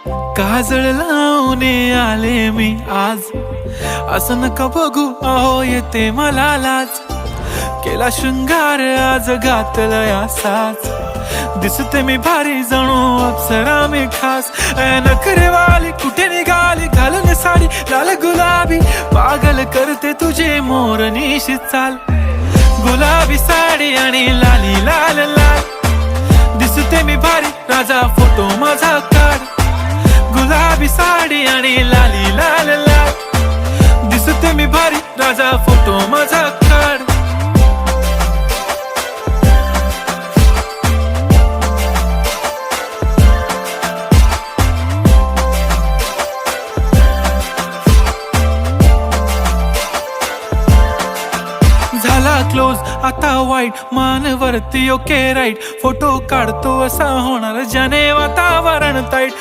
काजळ लावून आले मी आज, असं नका बघू अहो येते मला लाज. केला शृंगार आज घातलाय असाच, दिसते मी भारी जणू अप्सरा मी खास. नखरेवाली कुठे निघाली घालून साडी लाल गुलाबी, पागल करते तुझे मोरनीशी चाल. गुलाबी साडी आणि लाली लाल लाल, दिसते मी भारी राजा फोटो माझा काढ. गुलाबी साडी आणि लाली लाल लाल, दिसते मी भारी राजा फोटो माझा काढ. झाला क्लोज आता वाईट, मान वरती ओके राईट. फोटो काढतो असा होणार ज्याने वातावरण ताईट.